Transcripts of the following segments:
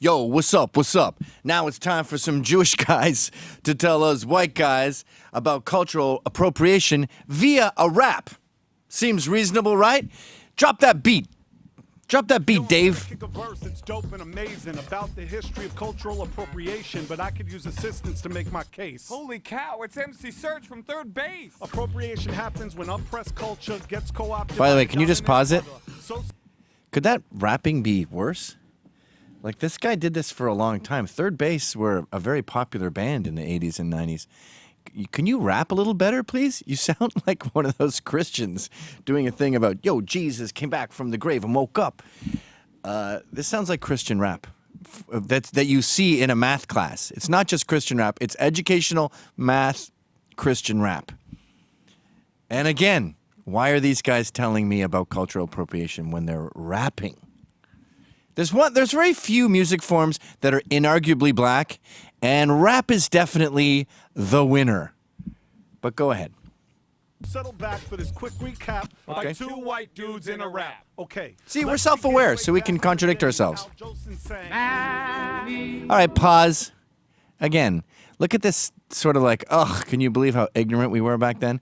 Yo, what's up? What's up? Now it's time for some Jewish guys to tell us white guys about cultural appropriation via a rap. Seems reasonable, right? Drop that beat. Drop that beat, Dave. Kick a verse, it's dope and amazing about the history of cultural appropriation, but I could use assistance to make my case. Holy cow, it's MC Serge from Third Base. Appropriation happens when oppressed culture gets co-opted. By the way, can you just pause it? So Could that rapping be worse? Like, this guy did this for a long time. Third Base were a very popular band in the 80s and 90s. Can you rap a little better, please? You sound like one of those Christians doing a thing about, yo, Jesus came back from the grave and woke up. This sounds like Christian rap that you see in a math class. It's not just Christian rap. It's educational math Christian rap. And again, why are these guys telling me about cultural appropriation when they're rapping? There's very few music forms that are inarguably black, and rap is definitely the winner. But go ahead. settle back for this quick recap Okay. by two white dudes in a rap. Okay. See, we're Let's self-aware, begin so we way can back contradict in ourselves. how Jolson sang. All right, pause. Again, look at this sort of like, ugh, can you believe how ignorant we were back then?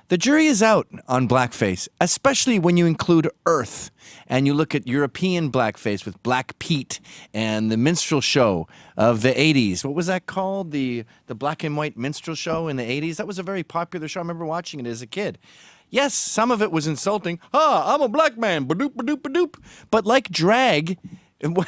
The jury is out on blackface, especially when you include Earth and you look at European blackface with Black Pete and the minstrel show of the 80s. What was that called? The black and white minstrel show in the 80s? That was a very popular show. I remember watching it as a kid. Yes, some of it was insulting. I'm a black man, ba-doop, ba-doop, ba-doop. But like drag,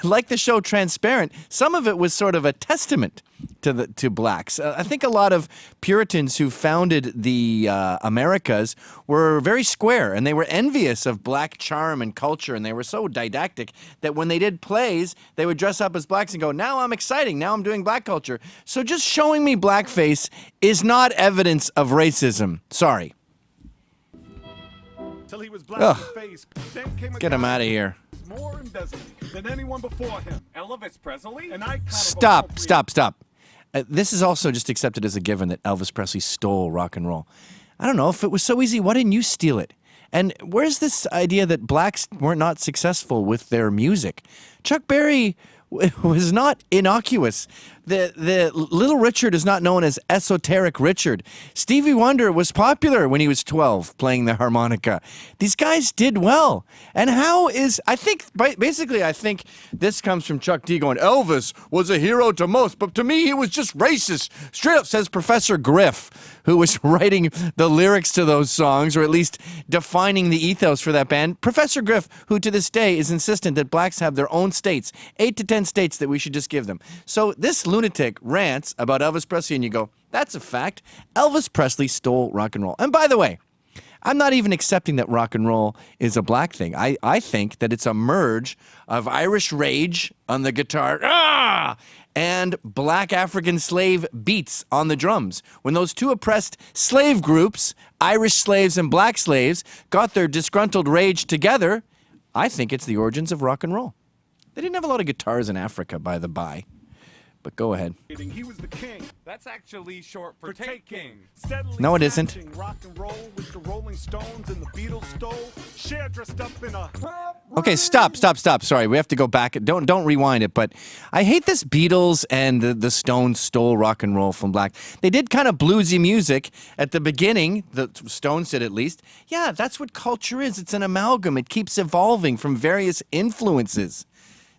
like the show Transparent, some of it was sort of a testament to blacks. I think a lot of Puritans who founded the Americas were very square, and they were envious of black charm and culture, and they were so didactic that when they did plays, they would dress up as blacks and go, now I'm exciting, now I'm doing black culture. So just showing me blackface is not evidence of racism. Sorry. Till he was black Ugh. in the face. Then came a Get him guy out of here. who was more embezzling than anyone before him. Elvis Presley? An icon of Stop. appropriation. This is also just accepted as a given that Elvis Presley stole rock and roll. I don't know, if it was so easy, why didn't you steal it? And where's this idea that blacks were not successful with their music? Chuck Berry was not innocuous. The Little Richard is not known as Esoteric Richard. Stevie Wonder was popular when he was 12 playing the harmonica. These guys did well. And I think this comes from Chuck D going, Elvis was a hero to most, but to me he was just racist. Straight up, says Professor Griff, who was writing the lyrics to those songs, or at least defining the ethos for that band. Professor Griff, who to this day is insistent that blacks have their own states, 8 to 10 states that we should just give them. So this lunatic rants about Elvis Presley, and you go, that's a fact. Elvis Presley stole rock and roll. And by the way, I'm not even accepting that rock and roll is a black thing. I think that it's a merge of Irish rage on the guitar, and black African slave beats on the drums. When those two oppressed slave groups, Irish slaves and black slaves, got their disgruntled rage together, I think it's the origins of rock and roll. They didn't have a lot of guitars in Africa, by the by. But go ahead. He was the king. That's actually short for Take King. Steadily No, it isn't. snatching rock and roll with the Rolling Stones and the Beatles stole. Cher dressed up in a... Okay, stop. Sorry, we have to go back. Don't rewind it, but I hate this Beatles and the Stones stole rock and roll from black. They did kind of bluesy music at the beginning, the Stones did at least. Yeah, that's what culture is. It's an amalgam. It keeps evolving from various influences.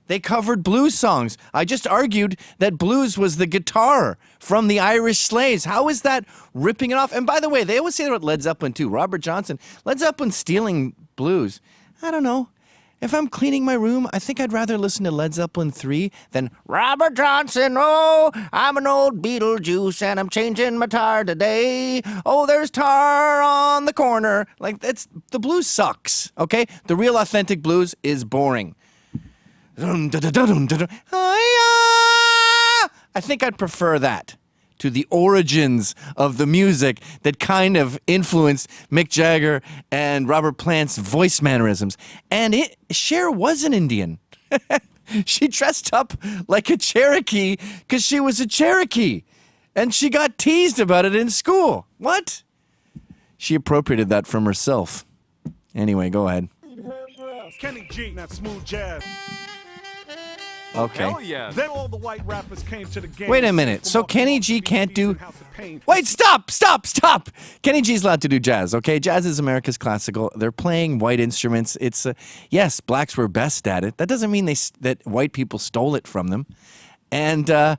They covered blues songs. I just argued that blues was the guitar from the Irish slaves. How is that ripping it off? And by the way, they always say that about Led Zeppelin too. Robert Johnson, Led Zeppelin stealing blues. I don't know. If I'm cleaning my room, I think I'd rather listen to Led Zeppelin 3 than Robert Johnson. Oh, I'm an old Beetlejuice and I'm changing my tire today. Oh, there's tar on the corner. Like, the blues sucks, okay? The real authentic blues is boring. I think I'd prefer that to the origins of the music that kind of influenced Mick Jagger and Robert Plant's voice mannerisms. And Cher was an Indian. She dressed up like a Cherokee because she was a Cherokee. And she got teased about it in school. What? She appropriated that from herself. Anyway, go ahead. Kenny G, that smooth jazz. Okay. Hell yes. Then all the white rappers came to the game. Wait a minute. So Kenny G can't do... Wait, stop! Kenny G's allowed to do jazz, okay? Jazz is America's classical. They're playing white instruments. It's, yes, blacks were best at it. That doesn't mean that white people stole it from them. And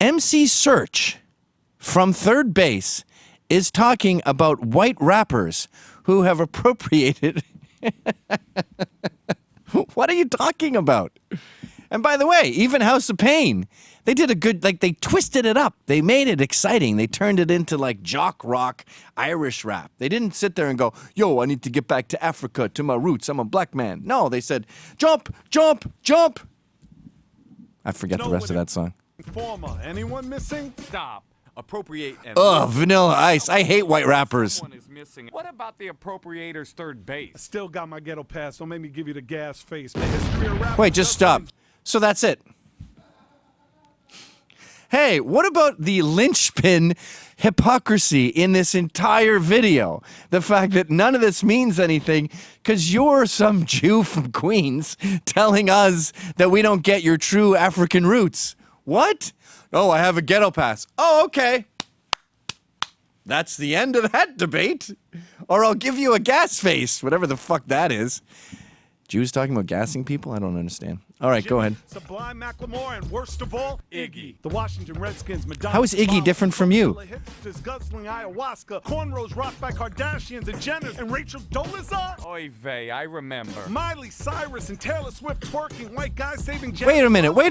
MC Search from Third Base is talking about white rappers who have appropriated... What are you talking about? And by the way, even House of Pain, they did a good, like, they twisted it up. They made it exciting. They turned it into, like, jock rock Irish rap. They didn't sit there and go, yo, I need to get back to Africa, to my roots. I'm a black man. No, they said, jump, jump, jump. I forget the rest of that song. Informer. Anyone missing? Stop. Appropriate and... Ugh, Vanilla Ice. I hate white rappers. Someone is missing. What about the appropriator's third I base? still got my ghetto pass. Don't make me give you the gas face. The history of rap Wait, just stop. So that's it. Hey, what about the linchpin hypocrisy in this entire video? The fact that none of this means anything because you're some Jew from Queens telling us that we don't get your true African roots. What? Oh, I have a ghetto pass. Oh, okay. That's the end of that debate. Or I'll give you a gas face, whatever the fuck that is. Jews talking about gassing people? I don't understand. All right, go ahead. Sublime Macklemore, and worst of all, Iggy. The Washington Redskins, Madonna. How is Iggy different from you? Hipsters guzzling ayahuasca, cornrows rocked by Kardashians and Jenners, and Rachel Dolezal. Oy vey, I remember. Miley Cyrus and Taylor Swift twerking, white guys saving jazz. Wait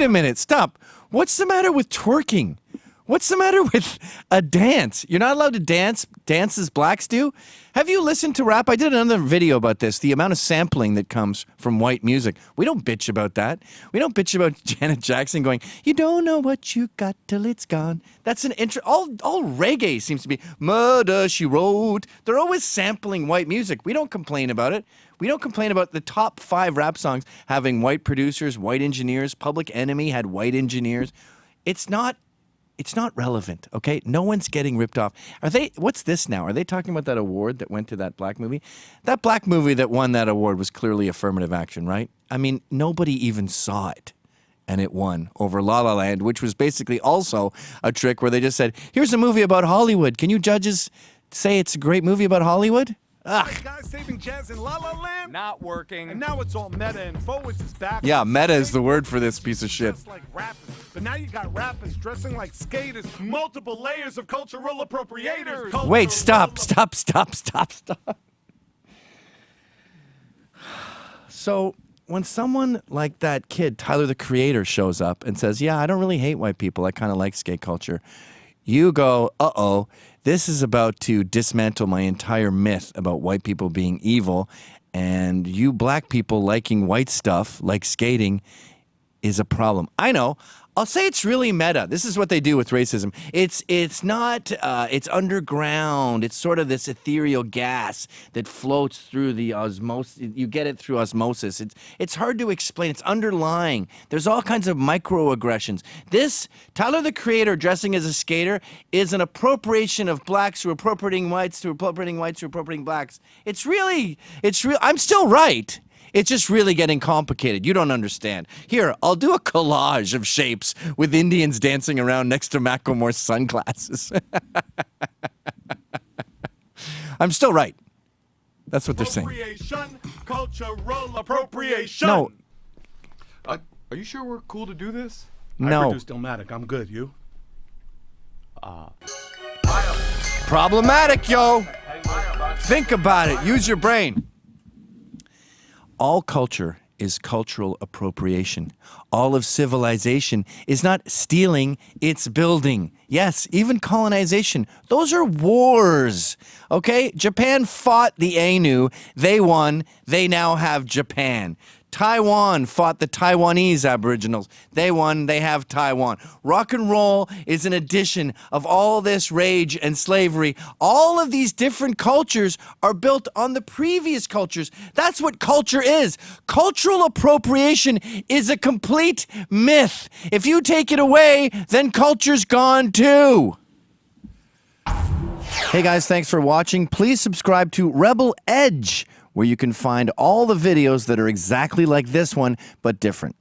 a minute, stop. What's the matter with twerking? What's the matter with a dance? You're not allowed to dance as blacks do? Have you listened to rap? I did another video about this, the amount of sampling that comes from white music. We don't bitch about that. We don't bitch about Janet Jackson going, you don't know what you got till it's gone. That's an intro. All reggae seems to be, Murder, She Wrote. They're always sampling white music. We don't complain about it. We don't complain about the top 5 rap songs having white producers, white engineers. Public Enemy had white engineers. It's not relevant, okay? No one's getting ripped off. What's this now? Are they talking about that award that went to that black movie? That black movie that won that award was clearly affirmative action, right? I mean, nobody even saw it. And it won over La La Land, which was basically also a trick where they just said, here's a movie about Hollywood. Can you judges say it's a great movie about Hollywood? White guys saving jazz in La La Land. Not working. And now it's all meta and forwards is back. Yeah, meta is the word for this piece of shit. Like rappers. But now you got rappers dressing like skaters, multiple layers of cultural appropriators. Wait, stop. So when someone like that kid, Tyler the Creator, shows up and says, yeah, I don't really hate white people, I kind of like skate culture, you go, uh-oh, this is about to dismantle my entire myth about white people being evil, and you black people liking white stuff, like skating, is a problem. I know. I'll say it's really meta. This is what they do with racism. It's not, it's underground. It's sort of this ethereal gas that floats through the osmosis. You get it through osmosis. It's hard to explain. It's underlying. There's all kinds of microaggressions. This, Tyler the Creator dressing as a skater, is an appropriation of blacks who are appropriating whites to appropriating whites who are appropriating blacks. It's real. I'm still right. It's just really getting complicated. You don't understand. Here, I'll do a collage of shapes with Indians dancing around next to Macklemore's sunglasses. I'm still right. That's what they're saying. Cultural appropriation. No. Are you sure we're cool to do this? I No. produced Illmatic. I'm good. You? Problematic, yo. Think about it. Use your brain. All culture is cultural appropriation. All of civilization is not stealing, it's building. Yes, even colonization. Those are wars. Okay? Japan fought the Ainu. They won. They now have Japan. Taiwan fought the Taiwanese Aboriginals. They won. They have Taiwan. Rock and roll is an addition of all this rage and slavery. All of these different cultures are built on the previous cultures. That's what culture is. Cultural appropriation is a complete myth. If you take it away, then culture's gone too. Hey guys, thanks for watching. Please subscribe to Rebel Edge, where you can find all the videos that are exactly like this one, but different.